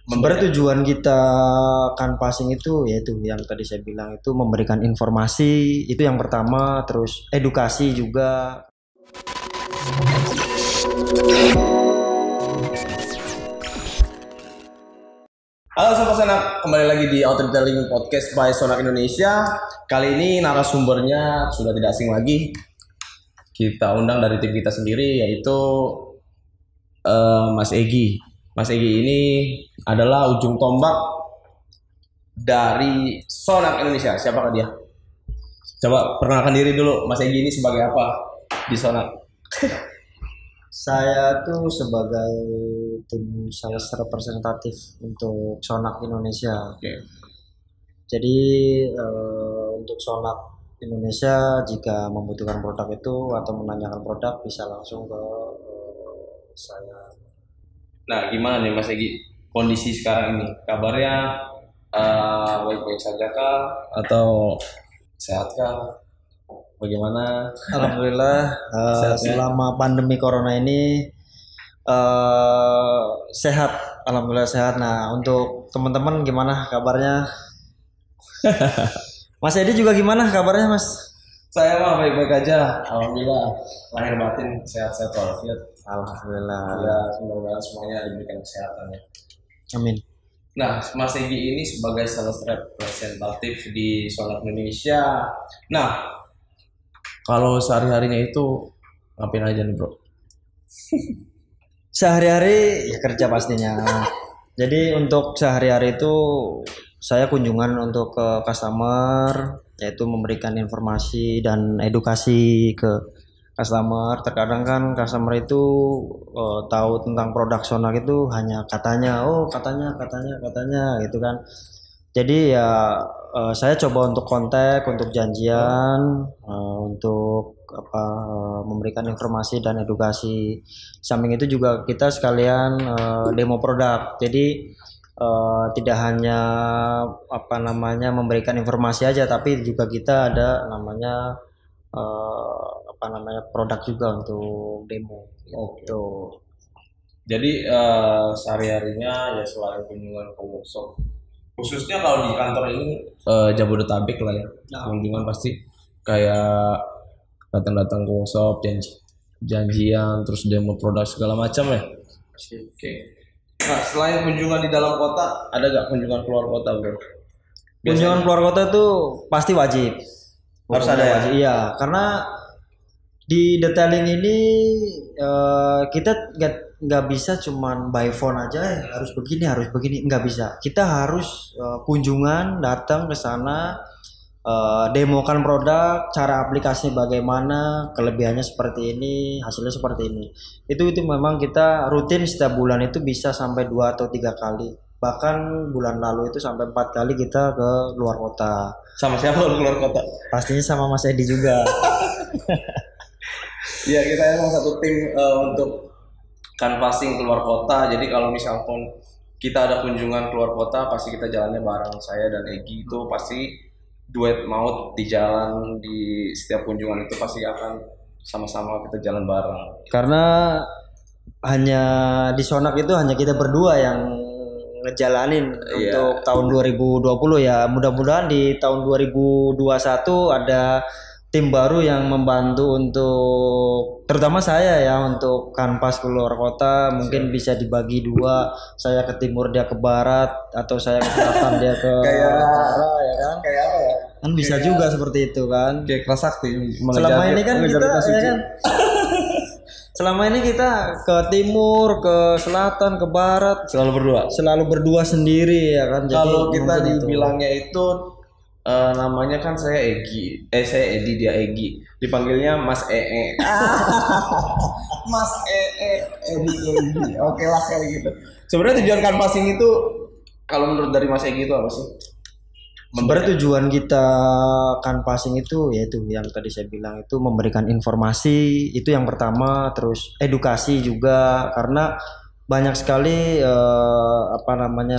Sebenarnya tujuan kita canvassing itu yaitu yang tadi saya bilang itu memberikan informasi itu yang pertama, terus edukasi juga. Halo Sobat Sonak, kembali lagi di Auto Detailing Podcast by Sonak Indonesia. Kali ini narasumbernya sudah tidak asing lagi. Kita undang dari tim kita sendiri yaitu Mas Egy. Mas Egy ini adalah ujung tombak dari Sonak Indonesia. Siapakah dia? Coba perkenalkan diri dulu, Mas Egy ini sebagai apa di Sonak? Saya tuh sebagai tim sales representatif untuk Sonak Indonesia. Oke. Jadi untuk Sonak Indonesia jika membutuhkan produk itu atau menanyakan produk bisa langsung ke saya. Nah, gimana nih Mas Egy kondisi sekarang ini? Kabarnya baik-baik saja kah atau sehat kah? Bagaimana? Alhamdulillah selama pandemi corona ini sehat, alhamdulillah sehat. Nah, untuk teman-teman gimana kabarnya? Mas Edi juga gimana kabarnya, Mas? Saya mah baik-baik aja, alhamdulillah. Lahir batin sehat-sehat walafiat. Alhamdulillah. Ya, semoga semuanya diberikan kesehatan ya. Amin. Nah, Mas Egy ini sebagai sales representatif di Sonak Indonesia. Nah, kalau sehari-harinya itu ngapain aja nih, Bro? Sehari-hari ya kerja pastinya. Jadi untuk sehari-hari itu saya kunjungan untuk ke customer, yaitu memberikan informasi dan edukasi ke customer. Terkadang kan customer itu tahu tentang produk Sonak itu hanya katanya, katanya gitu kan. Jadi ya saya coba untuk kontak, untuk janjian, untuk memberikan informasi dan edukasi. Samping itu juga kita sekalian demo produk. Jadi tidak hanya memberikan informasi aja, tapi juga kita ada namanya produk juga untuk demo. Gitu. Jadi sehari-harinya ya selain kunjungan ke workshop, khususnya kalau di kantor ini Jabodetabek lah ya, kunjungan pasti kayak datang-datang ke workshop, janjian, terus demo produk segala macam ya. Oke. Nah, selain kunjungan di dalam kota, ada gak kunjungan keluar kota, Bro? Kunjungan keluar kota itu pasti wajib. Harus ada ya? Wajib. Iya, karena di detailing ini kita nggak bisa cuman by phone aja harus begini nggak bisa. Kita harus kunjungan, datang ke sana, demokan produk, cara aplikasinya bagaimana, kelebihannya seperti ini, hasilnya seperti ini. Itu memang kita rutin setiap bulan itu bisa sampai 2 atau 3 kali. Bahkan bulan lalu itu sampai 4 kali kita ke luar kota. Sama siapa keluar kota? Pastinya sama Mas Edi juga. Ya, kita emang satu tim untuk canvassing keluar kota. Jadi kalau misalkan kita ada kunjungan keluar kota, pasti kita jalannya bareng. Saya dan Egy itu pasti duet maut di jalan, di setiap kunjungan itu pasti akan sama-sama kita jalan bareng. Karena hanya di Sonak itu hanya kita berdua yang ngejalanin untuk tahun 2020 ya. Mudah-mudahan di tahun 2021 ada tim baru yang membantu untuk terutama saya ya untuk kanvas keluar kota. Mungkin bisa dibagi 2, saya ke timur dia ke barat, atau saya ke selatan dia ke utara ya kan. Kayak apa ya? Kan bisa juga seperti itu kan. Kayak kelas sakti. Selama ini kan kita ya kan. Selama ini kita ke timur, ke selatan, ke barat selalu berdua sendiri ya kan. Kalau kita dibilangnya itu namanya kan saya Egy, saya Edi, dia Egy, dipanggilnya Mas Ee. Mas Edi. Oke lah kayak gitu. Sebenarnya tujuan canvassing itu kalau menurut dari Mas Egy itu apa sih? Sebenarnya tujuan kita canvassing itu yaitu yang tadi saya bilang itu memberikan informasi itu yang pertama, terus edukasi juga karena banyak sekali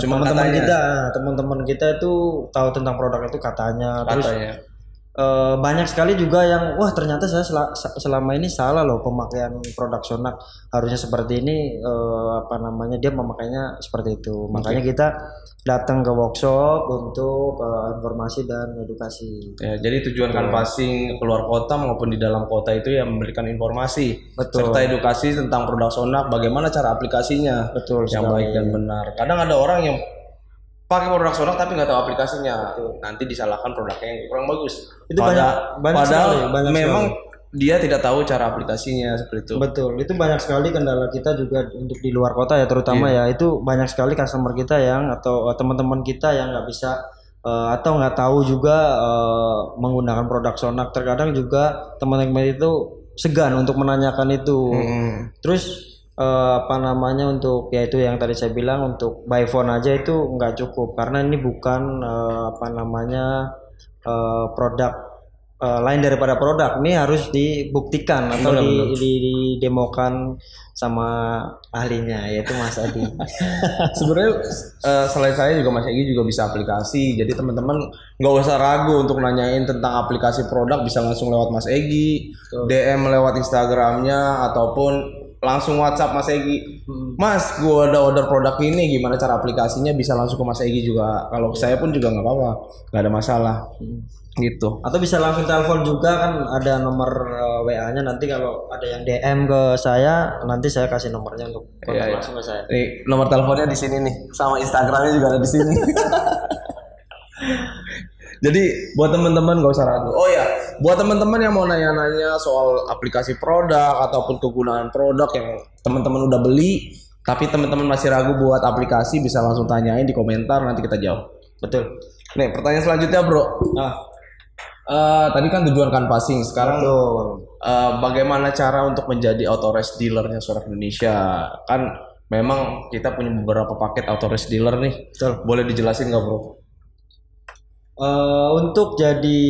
teman-teman kita itu tahu tentang produk itu katanya. Terus banyak sekali juga yang wah ternyata saya selama ini salah loh pemakaian produk Sonak, harusnya seperti ini, apa namanya dia memakainya seperti itu. Makanya kita datang ke workshop untuk informasi dan edukasi. Ya, jadi tujuan canvassing keluar kota maupun di dalam kota itu ya memberikan informasi serta edukasi tentang produk Sonak, bagaimana cara aplikasinya yang baik dan benar. Kadang ada orang yang pakai produk Sonak tapi nggak tahu aplikasinya, nanti disalahkan produknya yang kurang bagus. Itu padahal memang dia tidak tahu cara aplikasinya seperti itu. Betul, itu banyak sekali kendala kita juga untuk di luar kota ya, terutama ya itu banyak sekali customer kita yang atau teman-teman kita yang nggak bisa atau nggak tahu juga menggunakan produk Sonak. Terkadang juga teman-teman itu segan untuk menanyakan itu. Terus apa namanya untuk ya itu yang tadi saya bilang untuk by phone aja itu nggak cukup karena ini bukan apa namanya produk lain daripada produk, ini harus dibuktikan atau didemokan sama ahlinya yaitu Mas Adi. Sebenarnya selain saya juga Mas Egi juga bisa aplikasi, jadi teman-teman nggak usah ragu untuk nanyain tentang aplikasi produk, bisa langsung lewat Mas Egi, DM lewat Instagramnya ataupun langsung WhatsApp Mas Egi. Mas, gua ada order produk ini, gimana cara aplikasinya, bisa langsung ke Mas Egi juga. Kalau saya pun juga nggak apa-apa, nggak ada masalah. Gitu. Atau bisa langsung telepon juga, kan ada nomor WA-nya, nanti kalau ada yang DM ke saya, nanti saya kasih nomornya untuk kontak langsung ke saya. Nih, nomor teleponnya di sini nih, sama Instagramnya juga ada di sini. Jadi buat teman-teman gak usah ragu. Oh ya, buat teman-teman yang mau nanya-nanya soal aplikasi produk ataupun kegunaan produk yang teman-teman udah beli, tapi teman-teman masih ragu buat aplikasi, bisa langsung tanyain di komentar, nanti kita jawab. Betul. Nih pertanyaan selanjutnya bro. Tadi kan tujuan canvassing, sekarang bagaimana cara untuk menjadi authorized dealernya Sonak Indonesia? Kan memang kita punya beberapa paket authorized dealer nih. Betul. Boleh dijelasin nggak bro? Untuk jadi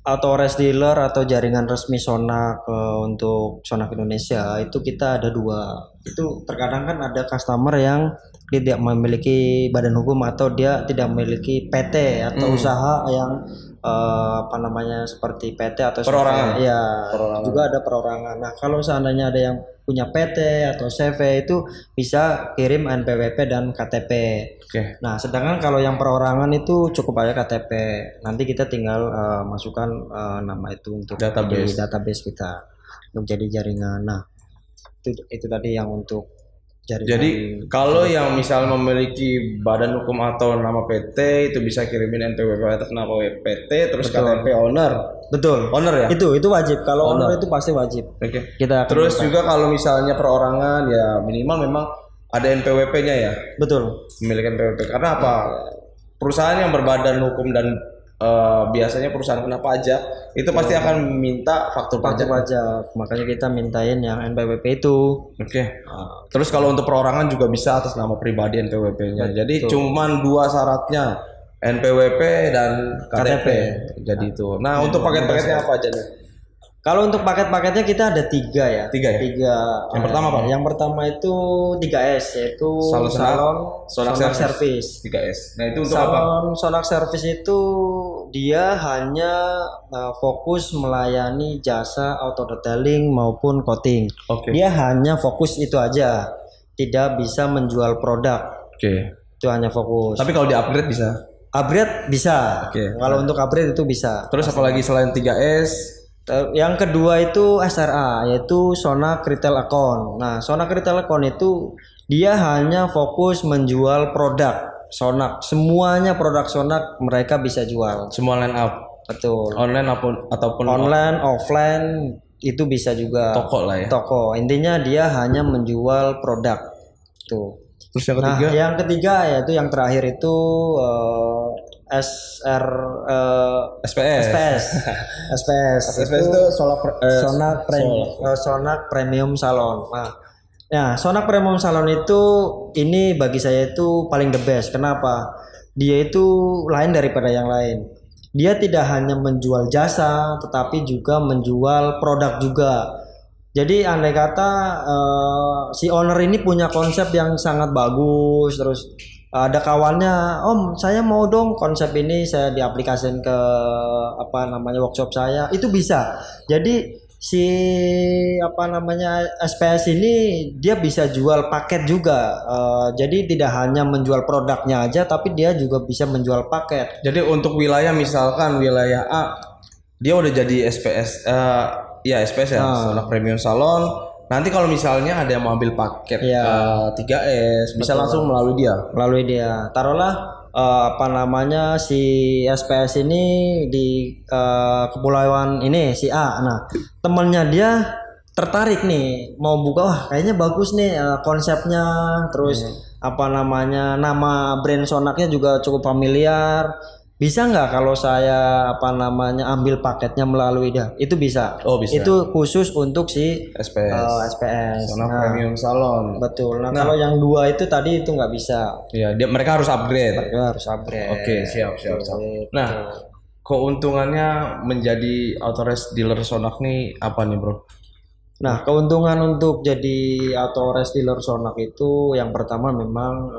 authorized dealer atau jaringan resmi Sonak untuk Sonak Indonesia itu kita ada dua. Itu terkadang kan ada customer yang tidak memiliki badan hukum atau dia tidak memiliki PT atau usaha yang apa namanya seperti PT atau perorangan. Perorangan. Juga ada perorangan. Nah, kalau seandainya ada yang punya PT atau CV itu bisa kirim NPWP dan KTP. Nah, sedangkan kalau yang perorangan itu cukup aja KTP. Nanti kita tinggal masukkan nama itu untuk database kita untuk jadi jaringan. Nah, itu tadi yang untuk jaringan. Jadi kalau yang misal memiliki badan hukum atau nama PT itu bisa kirimin NPWP atas nama PT, terus KTP owner. Betul. Owner ya? Itu wajib. Kalau owner itu pasti wajib. Kita terus juga kalau misalnya perorangan ya minimal memang ada NPWP-nya ya. Betul. Memiliki NPWP. Karena apa? Perusahaan yang berbadan hukum dan biasanya perusahaan kena pajak itu pasti akan minta faktur pajak. Makanya kita mintain yang NPWP itu. Terus kalau untuk perorangan juga bisa atas nama pribadi NPWP-nya. Jadi cuman dua syaratnya, NPWP dan KTP. Jadi itu. Nah, untuk paket-paketnya apa aja nih? Kalau untuk paket-paketnya kita ada tiga ya. Tiga. Yang pertama apa? Yang pertama itu 3S, yaitu salon Sonak Service. 3S. Nah, itu untuk salon Sonak Service itu dia hanya fokus melayani jasa auto detailing maupun coating. Dia hanya fokus itu aja. Tidak bisa menjual produk. Itu hanya fokus. Tapi kalau di-upgrade bisa? Upgrade bisa. Kalau untuk upgrade itu bisa. Terus apalagi selain 3S? Yang kedua itu SRA, yaitu Sonak Retail Account. Nah, Sonak Retail Account itu dia hanya fokus menjual produk Sonak. Semuanya produk Sonak mereka bisa jual. Semua line up. Betul. Online ataupun online, offline itu bisa juga. Toko lah ya. Toko. Intinya dia hanya menjual produk. Tuh. Terus yang ketiga? Nah, yang ketiga yaitu yang terakhir itu SPS itu Sonak Premium Salon. Nah, Sonak Premium Salon itu ini bagi saya itu paling the best. Kenapa? Dia itu lain daripada yang lain. Dia tidak hanya menjual jasa, tetapi juga menjual produk juga. Jadi andai kata si owner ini punya konsep yang sangat bagus, terus ada kawannya, Om saya mau dong konsep ini saya diaplikasikan ke apa namanya workshop saya, itu bisa. Jadi si apa namanya SPS ini dia bisa jual paket juga. Jadi tidak hanya menjual produknya aja, tapi dia juga bisa menjual paket. Jadi untuk wilayah misalkan wilayah A dia udah jadi SPS ya SPS ya, Sonak Premium Salon. Nanti kalau misalnya ada yang mau ambil paket 3S bisa langsung melalui dia. Taruhlah apa namanya si SPS ini di kepulauan ini si A. Nah, temennya dia tertarik nih mau buka, wah kayaknya bagus nih konsepnya, terus apa namanya nama brand Sonaknya juga cukup familiar. Bisa nggak kalau saya apa namanya ambil paketnya melalui dia? Itu bisa. Oh bisa. Itu khusus untuk si SPS. Sonak Premium Salon. Betul. Nah kalau yang dua itu tadi itu nggak bisa. Iya, mereka harus upgrade. Oke, siap. Nah, keuntungannya menjadi authorized dealer Sonak nih apa nih bro? Nah, keuntungan untuk jadi authorized dealer Sonak itu yang pertama memang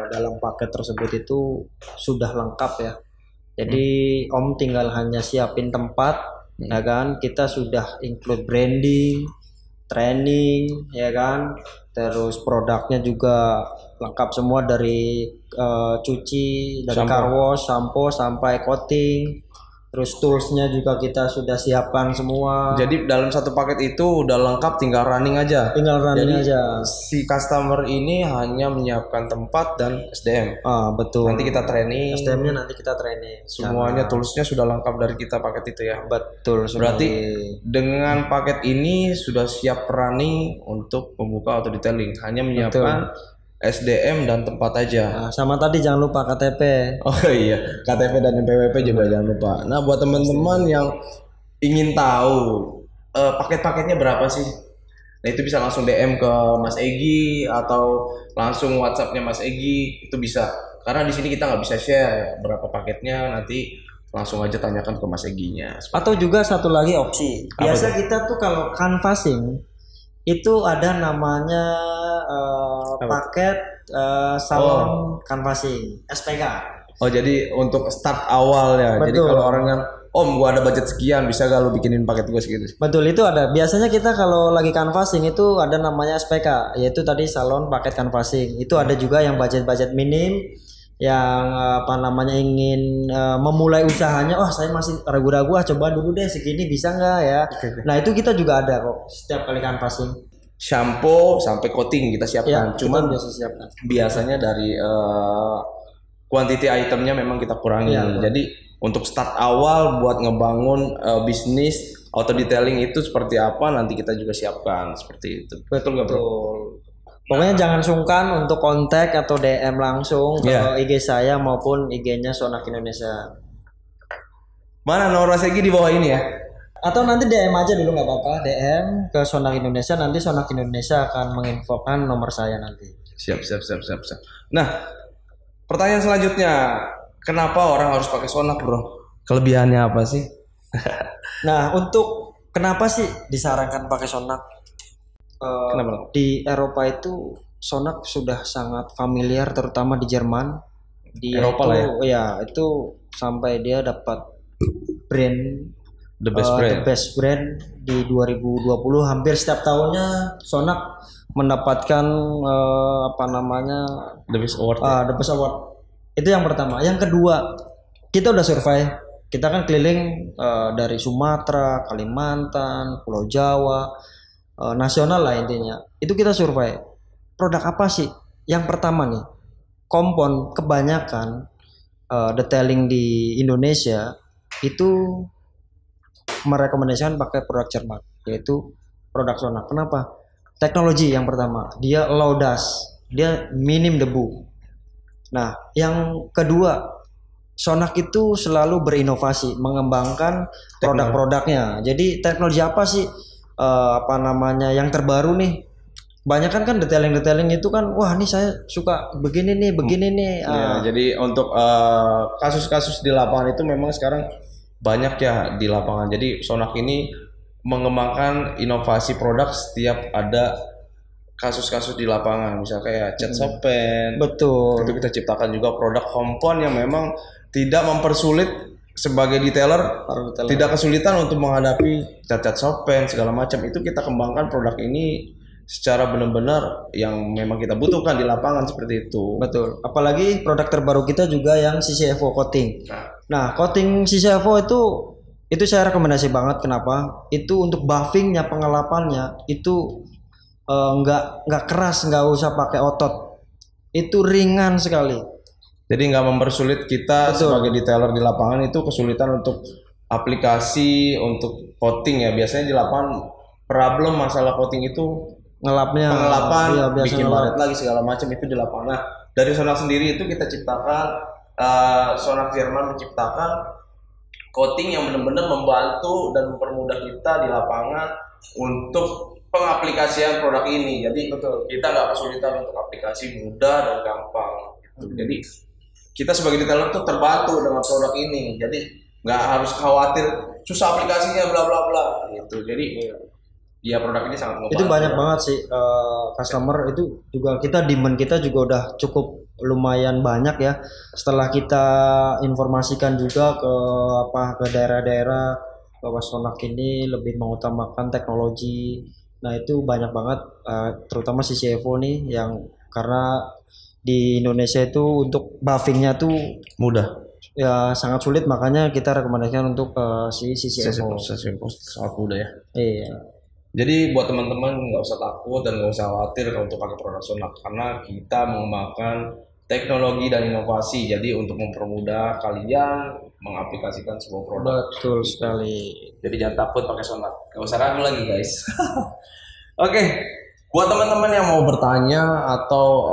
dalam paket tersebut itu sudah lengkap ya. Jadi Om tinggal hanya siapin tempat, ya kan? Kita sudah include branding, training, ya kan? Terus produknya juga lengkap semua dari cuci, dari car wash, sampo sampai coating. Terus toolsnya juga kita sudah siapkan semua. Jadi dalam satu paket itu udah lengkap, tinggal running aja. Jadi, si customer ini hanya menyiapkan tempat dan SDM. Betul. Nanti kita training. SDM-nya nanti kita training. Semuanya toolsnya sudah lengkap dari kita paket itu ya. Betul. Berarti dengan paket ini sudah siap running untuk membuka auto detailing. Hanya menyiapkan SDM dan tempat aja. Nah, sama tadi jangan lupa KTP. Oh iya, KTP dan NPWP juga jangan lupa. Nah, buat teman-teman yang ingin tahu paket-paketnya berapa sih? Nah, itu bisa langsung DM ke Mas Egi atau langsung WhatsApp-nya Mas Egi, itu bisa. Karena di sini kita nggak bisa share berapa paketnya, nanti langsung aja tanyakan ke Mas Egi-nya. Atau juga satu lagi opsi. Biasa kita tuh kalau canvassing itu ada namanya paket salon canvassing SPK. Oh jadi untuk start awal ya. Betul. Jadi kalau orang yang Om gua ada budget sekian, bisa gak lu bikinin paket gua segitu? Betul, itu ada. Biasanya kita kalau lagi canvassing itu ada namanya SPK, yaitu tadi salon paket canvassing. Itu ada juga yang budget minim, yang apa namanya ingin memulai usahanya. Saya masih ragu-ragu, coba dulu deh segini bisa nggak ya? Nah itu kita juga ada kok setiap kali canvassing. Shampoo sampai coating kita siapkan. Cuman biasanya dari quantity itemnya memang kita kurangi. Jadi untuk start awal buat ngebangun bisnis auto detailing itu seperti apa nanti kita juga siapkan seperti itu. Betul nggak bro? Pokoknya jangan sungkan untuk kontak atau DM langsung ke IG saya maupun IG-nya Sonak Indonesia. Mana nomor Mas Egi di bawah ini ya? Atau nanti DM aja dulu nggak apa-apa, DM ke Sonak Indonesia, nanti Sonak Indonesia akan menginfokan nomor saya nanti. Siap. Nah, pertanyaan selanjutnya, kenapa orang harus pakai Sonak bro? Kelebihannya apa sih? Nah, untuk kenapa sih disarankan pakai Sonak? Kenapa? Di Eropa itu Sonak sudah sangat familiar, terutama di Jerman. Di Eropa lah ya. Itu sampai dia dapat brand The best brand di 2020. Hampir setiap tahunnya Sonak mendapatkan apa namanya The Best Award. The Best Award. Itu yang pertama. Yang kedua, kita udah survei. Kita kan keliling dari Sumatera, Kalimantan, Pulau Jawa, nasional lah intinya. Itu kita survei. Produk apa sih? Yang pertama nih, kompon kebanyakan detailing di Indonesia itu merekomendasikan pakai produk Jerman, yaitu produk Sonak. Kenapa? Teknologi yang pertama, dia low dust, dia minim debu. Nah, yang kedua, Sonak itu selalu berinovasi, mengembangkan produk-produknya. Jadi teknologi apa sih apa namanya yang terbaru nih? Banyak kan detailing itu kan, wah nih saya suka begini nih. Jadi untuk kasus-kasus di lapangan itu memang sekarang banyak ya di lapangan. Jadi Sonak ini mengembangkan inovasi produk setiap ada kasus-kasus di lapangan, misalnya kayak cat softpen. Betul. Itu kita ciptakan juga produk kompon yang memang tidak mempersulit sebagai detailer, tidak kesulitan untuk menghadapi cat softpen segala macam. Itu kita kembangkan produk ini secara benar-benar yang memang kita butuhkan di lapangan seperti itu. Betul. Apalagi produk terbaru kita juga yang CCFO coating. Nah, coating CCFO itu saya rekomendasi banget. Kenapa? Itu untuk buffingnya, pengelapannya itu nggak keras, nggak usah pakai otot. Itu ringan sekali. Jadi nggak mempersulit kita. Betul. Sebagai detailer di lapangan itu kesulitan untuk aplikasi untuk coating ya. Biasanya di lapangan problem masalah coating itu pengelapan, iya, bikin baret lagi segala macam itu di lapangan. Nah, dari Sonak sendiri itu kita ciptakan, Sonak Jerman menciptakan coating yang benar-benar membantu dan mempermudah kita di lapangan untuk pengaplikasian produk ini. Jadi kita nggak kesulitan untuk aplikasi, mudah dan gampang. Jadi kita sebagai detailer tuh terbantu dengan produk ini. Jadi nggak harus khawatir susah aplikasinya bla bla bla gitu. Jadi ya produk ini sangat membantu. Itu banyak banget sih customer itu juga demand kita juga udah cukup lumayan banyak ya. Setelah kita informasikan juga ke daerah-daerah bahwa Sonak ini lebih mengutamakan teknologi. Nah, itu banyak banget terutama si CFO nih yang karena di Indonesia itu untuk buffingnya tuh mudah. Ya sangat sulit, makanya kita rekomendasikan untuk si CFO. CFO sangat mudah ya. Iya. Jadi buat teman-teman nggak usah takut dan nggak usah khawatir kalau untuk pakai produk Sonak, karena kita mengembangkan teknologi dan inovasi. Jadi untuk mempermudah kalian mengaplikasikan sebuah produk. Betul sekali. Jadi jangan takut pakai Sonak. Nggak usah ragu lagi guys. Oke, buat teman-teman yang mau bertanya atau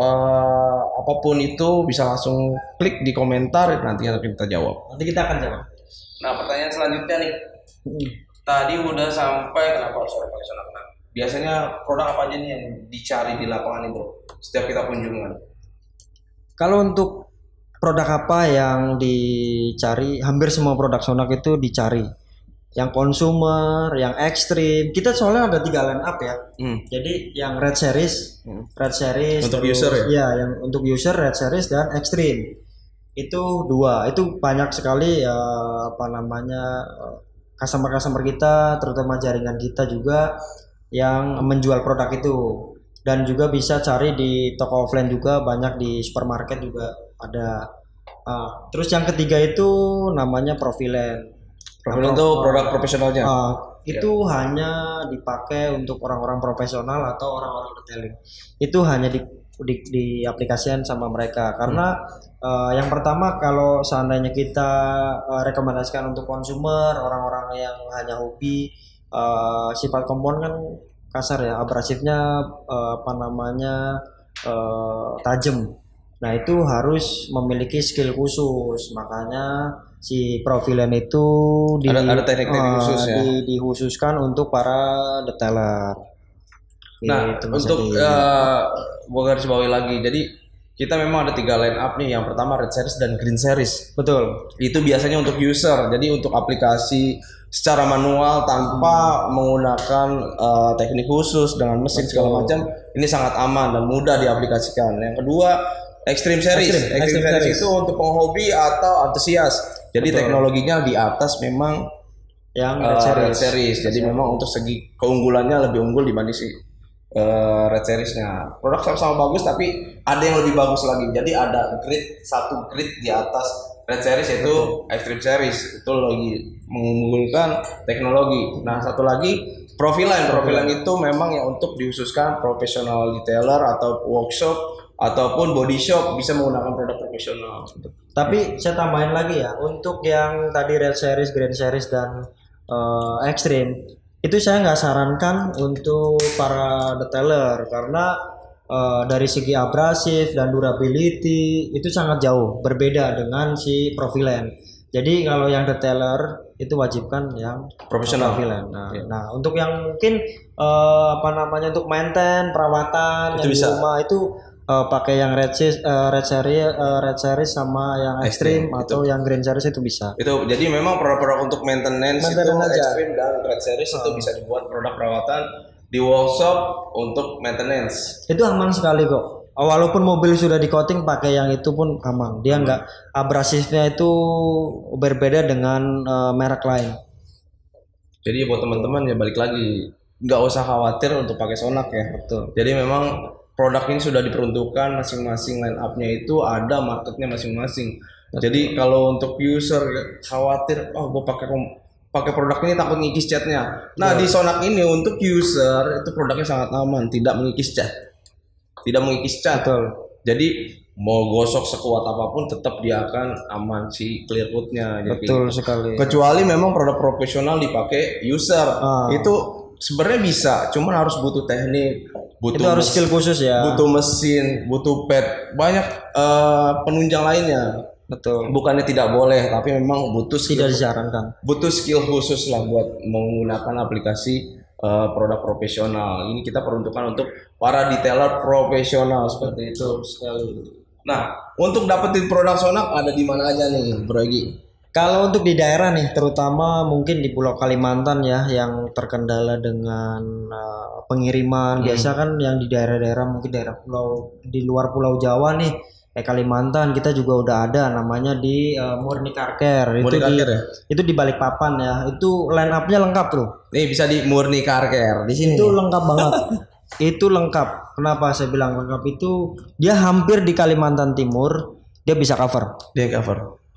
apapun itu bisa langsung klik di komentar, nanti kita jawab. Nanti kita akan jawab. Nah, pertanyaan selanjutnya nih. Tadi udah sampai kenapa harus pakai Sonak. Nah, biasanya produk apa aja nih yang dicari di lapangan itu setiap kita kunjungan? Kalau untuk produk apa yang dicari, hampir semua produk Sonak itu dicari. Yang consumer, yang ekstrim. Kita soalnya ada 3 line up ya. Jadi yang red series untuk terus, user ya? Ya, yang untuk user red series dan ekstrim. Itu 2. Itu banyak sekali customer kita, terutama jaringan kita juga yang menjual produk itu. Dan juga bisa cari di toko offline juga, banyak di supermarket juga ada. Terus yang ketiga itu namanya Profilen. Profilen itu produk profesionalnya. Itu hanya dipakai untuk orang-orang profesional atau orang-orang detailing. Itu hanya diaplikasikan sama mereka karena yang pertama kalau seandainya kita rekomendasikan untuk konsumer, orang-orang yang hanya hobi, sifat kompon kan kasar ya, abrasifnya tajam. Nah, itu harus memiliki skill khusus, makanya si Profilen itu ada teknik-teknik khusus ya, dikhususkan untuk para detailer. Nah, gitu, untuk gue garis bawahi lagi, jadi kita memang ada 3 line up nih. Yang pertama red series dan green series. Betul. Itu biasanya untuk user, jadi untuk aplikasi secara manual tanpa menggunakan teknik khusus dengan mesin segala macam. Ini sangat aman dan mudah diaplikasikan. Yang kedua extreme series. Extreme series itu untuk penghobi atau antusias. Jadi teknologinya di atas memang yang red series. Jadi memang untuk segi keunggulannya lebih unggul dibanding si red seriesnya. Produk sama-sama bagus tapi ada yang lebih bagus lagi. Jadi ada satu grade di atas red series yaitu extreme series. Itu lagi mengunggulkan teknologi. Nah, satu lagi Profilen. Profilen itu memang yang untuk dikhususkan profesional detailer atau workshop ataupun body shop bisa menggunakan produk profesional. Tapi saya tambahin lagi ya, untuk yang tadi red series, green series dan extreme itu saya nggak sarankan untuk para detailer karena dari segi abrasif dan durability itu sangat jauh berbeda dengan si Profilen. Jadi kalau yang detailer itu wajibkan yang profesional. Nah, untuk yang mungkin untuk maintain perawatan itu yang bisa. di rumah itu pakai yang red series sama yang extreme atau yang green series itu bisa. Itu jadi memang produk-produk untuk maintenance itu aja. extreme dan red series itu bisa dibuat produk perawatan di workshop untuk maintenance. Itu aman sekali kok. Walaupun mobil sudah di coating, pakai yang itu pun aman. Dia nggak abrasifnya itu berbeda dengan merek lain. Jadi buat teman-teman ya balik lagi, nggak usah khawatir untuk pakai Sonak ya. Betul. Jadi memang produk ini sudah diperuntukkan masing-masing line up-nya itu ada marketnya masing-masing. Jadi kalau untuk user khawatir, oh gue pakai produk ini takut ngikis catnya. Nah di Sonak ini untuk user itu produknya sangat aman, tidak mengikis cat. Betul. Jadi mau gosok sekuat apapun tetap dia akan aman si clear coat-nya. Betul sekali. Kecuali memang produk profesional dipakai user. Itu sebenarnya bisa, cuman harus butuh teknik, itu harus skill khusus ya. Butuh mesin, butuh pad, banyak penunjang lainnya. Betul. Bukannya tidak boleh, tapi memang butuh skill, tidak disarankan. Butuh skill khusus lah buat menggunakan aplikasi produk profesional. Ini kita peruntukkan untuk para detailer profesional seperti itu sekali. Nah, untuk dapetin produk Sonak ada di mana aja nih, Bro Egi? Kalau untuk di daerah nih, terutama mungkin di Pulau Kalimantan ya, yang terkendala dengan pengiriman. Biasa kan yang di daerah-daerah, mungkin daerah pulau di luar Pulau Jawa nih, Kalimantan kita juga udah ada namanya di Murni Car Care. Itu di Balikpapan ya. Itu line up-nya lengkap tuh. Nih bisa di Murni Car Care di sini. Itu lengkap banget. Itu lengkap. Kenapa saya bilang lengkap? Itu dia hampir di Kalimantan Timur dia bisa cover.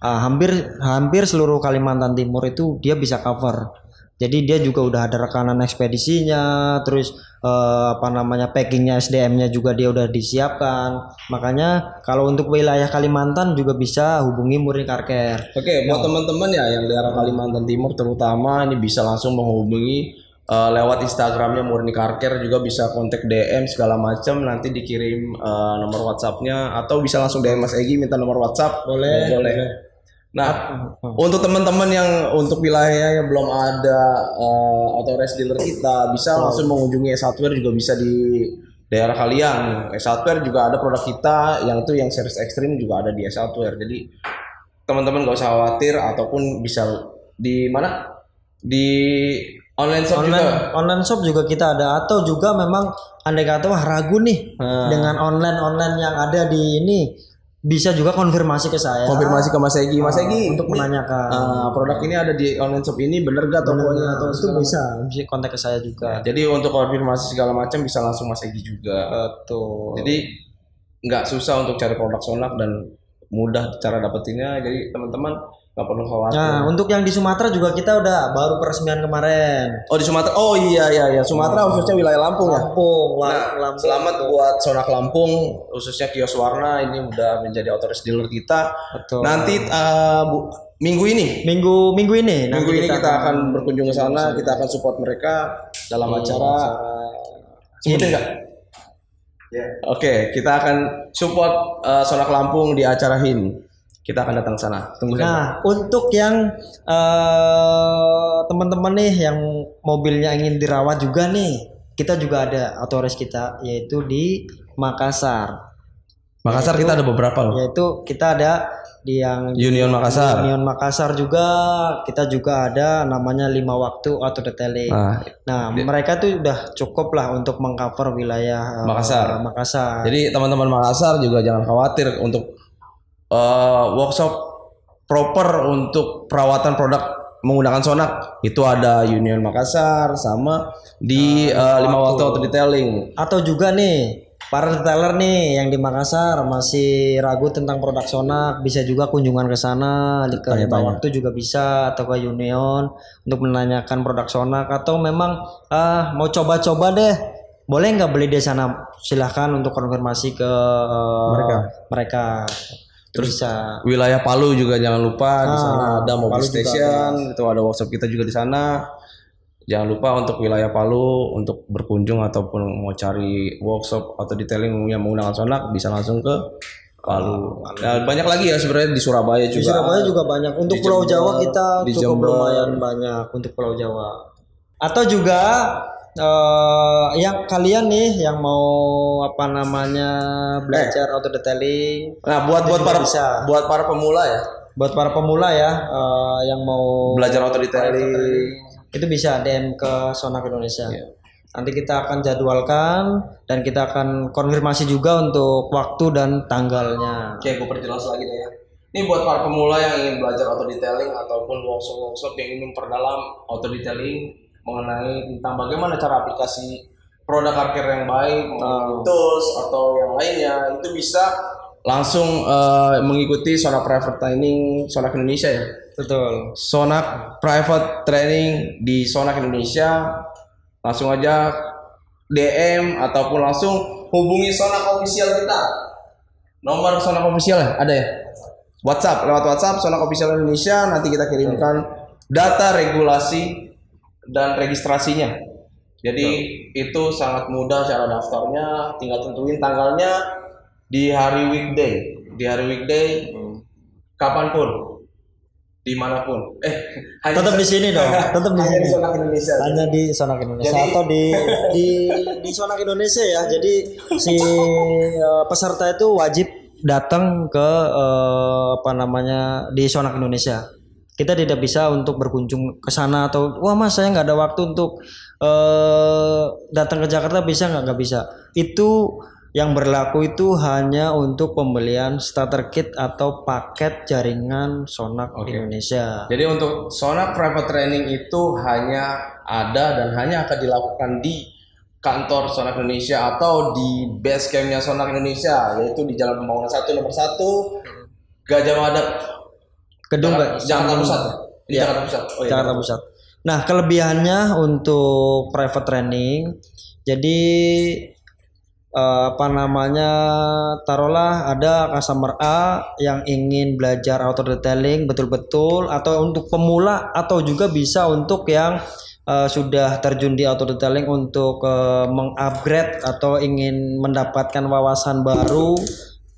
Hampir seluruh Kalimantan Timur itu dia bisa cover. Jadi dia juga udah ada rekanan ekspedisinya, terus packingnya, SDM-nya juga dia udah disiapkan. Makanya kalau untuk wilayah Kalimantan juga bisa hubungi Murni Car Care. Oke, buat teman-teman ya yang daerah Kalimantan Timur terutama ini bisa langsung menghubungi lewat Instagramnya Murni Car Care, juga bisa kontak DM segala macam, nanti dikirim nomor WhatsApp-nya atau bisa langsung DM Mas Egi minta nomor WhatsApp. Boleh. Nah, untuk teman-teman yang untuk wilayah yang belum ada authorized dealer kita, bisa langsung mengunjungi S-Hardware, juga bisa di daerah kalian. S-Hardware juga ada produk kita yang itu yang series Extreme juga ada di S-Hardware. Jadi teman-teman gak usah khawatir, ataupun bisa di mana? Di online shop juga. Online shop juga kita ada, atau juga memang andai kata ragu nih dengan online yang ada di ini, bisa juga konfirmasi ke saya. Konfirmasi ke Mas Egi. Mas Egi untuk menanyakan produk ini ada di online shop ini bener gak tokonya atau itu bisa kontak ke saya juga. Jadi untuk konfirmasi segala macam bisa langsung Mas Egi juga. Betul. Jadi nggak susah untuk cari produk Sonak dan mudah cara dapetinnya. Jadi teman-teman nggak perlu khawatir. Nah, untuk yang di Sumatera juga kita udah baru peresmian kemarin. Oh di Sumatera. Oh iya. Sumatera khususnya wilayah Lampung ya. Lampung. Selamat buat Sonak Lampung, khususnya kios warna ini udah menjadi authorized dealer kita. Betul. Nanti minggu ini kita akan berkunjung ke sana. Kita akan support mereka dalam acara. Sebutin nggak? Oke, kita akan support Sonak Lampung di acara HIM. Kita akan datang sana. Tunggu saja. Untuk yang teman-teman nih yang mobilnya ingin dirawat juga nih, kita juga ada authorized kita, yaitu di Makassar. Kita ada beberapa loh. Yaitu kita ada di yang Union Makassar juga, kita juga ada namanya 5 waktu auto detailing. Nah, mereka tuh udah cukup lah untuk mengcover wilayah Makassar. Jadi teman-teman Makassar juga jangan khawatir untuk workshop proper untuk perawatan produk menggunakan Sonak. Itu ada Union Makassar sama di 5 waktu auto detailing. Atau juga nih para detailer nih yang di Makassar masih ragu tentang produk Sonak, bisa juga kunjungan ke sana, ke 5 waktu juga bisa, atau ke Union untuk menanyakan produk Sonak, atau memang mau coba-coba deh, boleh nggak beli di sana, silahkan untuk konfirmasi ke mereka. Terus wilayah Palu juga jangan lupa, di sana ada mobil station, itu ada workshop kita juga di sana. Jangan lupa untuk wilayah Palu untuk berkunjung ataupun mau cari workshop atau detailing yang menggunakan Sonak bisa langsung ke Palu. Nah, banyak lagi ya sebenarnya di Surabaya juga. Di Surabaya juga banyak. Untuk Pulau Jawa kita cukup lumayan banyak untuk Pulau Jawa. Atau juga yang kalian nih yang mau apa namanya belajar auto detailing. Nah, buat para pemula ya. Buat para pemula ya yang mau belajar auto detailing itu bisa DM ke Sonak Indonesia. Nanti kita akan jadwalkan dan kita akan konfirmasi juga untuk waktu dan tanggalnya. Oke, gue perjelas lagi deh ya. Ini buat para pemula yang ingin belajar auto detailing ataupun workshop yang ingin memperdalam auto detailing mengenai tentang bagaimana cara aplikasi produk parkir yang baik, tools atau yang lainnya, itu bisa langsung mengikuti Sonak Private Training Sonak Indonesia ya. Betul. Sonak Private Training di Sonak Indonesia. Langsung aja DM ataupun langsung hubungi Sonak Official kita. Nomor Sonak Official ada ya? WhatsApp, lewat WhatsApp Sonak Official Indonesia, nanti kita kirimkan data regulasi dan registrasinya. Jadi itu sangat mudah cara daftarnya, tinggal tentuin tanggalnya di hari weekday. Di hari weekday kapanpun, dimanapun. Tetap di sini dong. Tetap di sini. Di Sonak Indonesia. Hanya di Sonak Indonesia. Jadi, atau di Sonak Indonesia ya. Jadi si peserta itu wajib datang ke apa namanya di Sonak Indonesia. Kita tidak bisa untuk berkunjung ke sana atau wah mas saya nggak ada waktu untuk datang ke Jakarta, bisa nggak bisa. Itu yang berlaku itu hanya untuk pembelian starter kit atau paket jaringan Sonak Indonesia. Jadi untuk Sonak Private Training itu hanya ada dan hanya akan dilakukan di kantor Sonak Indonesia atau di base campnya Sonak Indonesia, yaitu di Jalan Pembangunan 1 nomor 1 Gajah Mada, Gedung Jakarta Pusat. Ya, Jakarta Pusat. Jakarta Pusat. Nah, kelebihannya untuk private training, jadi apa namanya, taruhlah ada customer A yang ingin belajar auto detailing betul-betul, atau untuk pemula atau juga bisa untuk yang sudah terjun di auto detailing untuk mengupgrade atau ingin mendapatkan wawasan baru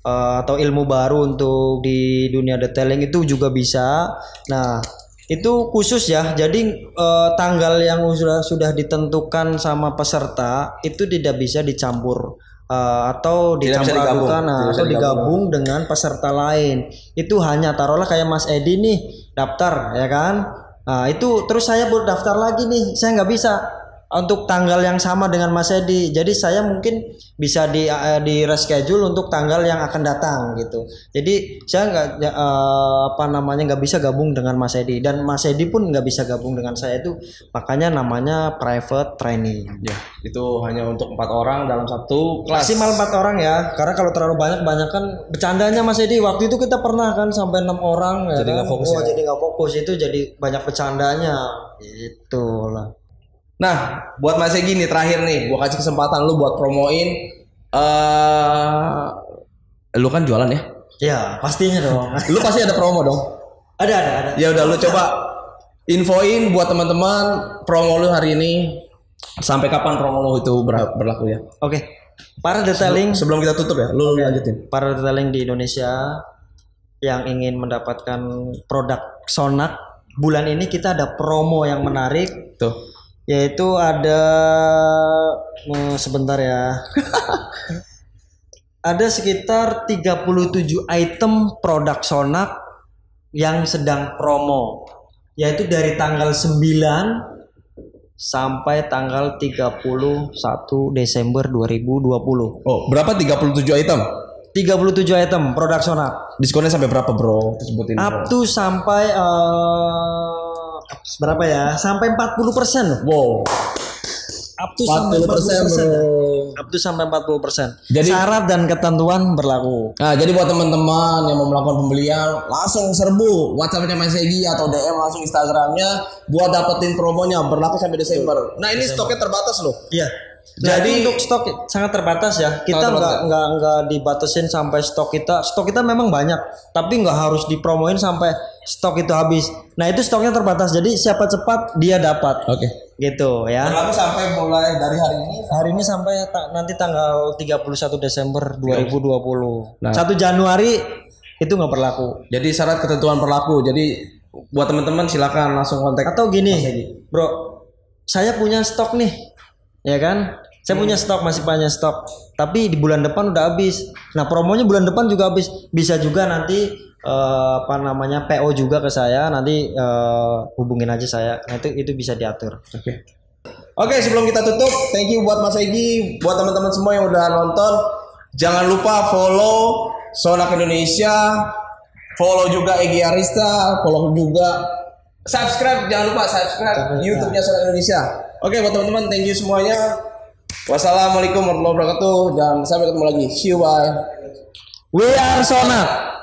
atau ilmu baru untuk di dunia detailing, itu juga bisa. Nah, itu khusus ya. Jadi tanggal yang sudah ditentukan sama peserta itu tidak bisa dicampur atau digabung dengan peserta lain. Itu hanya taruhlah kayak Mas Edi nih daftar ya kan. Nah, itu terus saya baru daftar lagi nih, saya nggak bisa untuk tanggal yang sama dengan Mas Edi. Jadi saya mungkin bisa di reschedule untuk tanggal yang akan datang gitu. Jadi saya nggak bisa gabung dengan Mas Edi, dan Mas Edi pun nggak bisa gabung dengan saya. Itu makanya namanya private training. Ya, itu hanya untuk 4 orang dalam satu kelas. Maksimal 4 orang ya. Karena kalau terlalu banyak kan bercandanya Mas Edi. Waktu itu kita pernah kan sampai 6 orang ya. Jadi nggak fokus. Jadi nggak fokus, itu jadi banyak bercandanya. Itulah. Nah, buat Mas Egi nih terakhir nih, gua kasih kesempatan lu buat promoin. Lu kan jualan ya? Ya, pastinya dong. Lu pasti ada promo dong? Ada. Ya udah, lu coba infoin buat teman-teman promo lu hari ini. Sampai kapan promo lu itu berlaku ya? Oke. Para detailing sebelum kita tutup ya, lu lanjutin. Para detailing di Indonesia yang ingin mendapatkan produk Sonak, bulan ini kita ada promo yang menarik. Tuh. Yaitu ada sebentar ya. Ada sekitar 37 item produk Sonak yang sedang promo, yaitu dari tanggal 9 sampai tanggal 31 Desember 2020. Oh, berapa 37 item? 37 item produk Sonak. Diskonnya sampai berapa, Bro? Sebutin. Up to sampai berapa ya? Sampai 40%. Wow. Up to sampai 40%. Up to sampai 40%. Jadi syarat dan ketentuan berlaku. Nah, jadi buat teman-teman yang mau melakukan pembelian, langsung serbu WhatsApp-nya Mas Egi atau DM langsung Instagramnya buat dapetin promonya, berlaku sampai Desember. Nah, ini stoknya terbatas loh. Iya. Jadi untuk stok sangat terbatas ya. Kita nggak dibatasin sampai stok kita memang banyak, tapi nggak harus dipromoin sampai stok itu habis. Nah, itu stoknya terbatas. Jadi siapa cepat dia dapat. Oke. Gitu ya. Berlaku sampai mulai dari hari ini. Hari ini sampai nanti tanggal 31 Desember 2020. Nah, 1 Januari itu nggak berlaku. Jadi syarat ketentuan berlaku. Jadi buat teman-teman silakan langsung kontak. Atau gini, Bro. Saya punya stok nih. ya kan? Saya punya stok, masih banyak stok. Tapi di bulan depan udah habis. Nah, promonya bulan depan juga habis. Bisa juga nanti PO juga ke saya. Nanti hubungin aja saya. Nah, itu bisa diatur. Oke, sebelum kita tutup, thank you buat Mas Egi, buat teman-teman semua yang udah nonton. Jangan lupa follow Sonak Indonesia, follow juga Egi Arista, follow juga subscribe, jangan lupa subscribe YouTube-nya Sonak Indonesia. Oke, buat teman-teman, thank you semuanya. Wassalamualaikum warahmatullahi wabarakatuh dan sampai ketemu lagi. See you, bye. We are Sonak.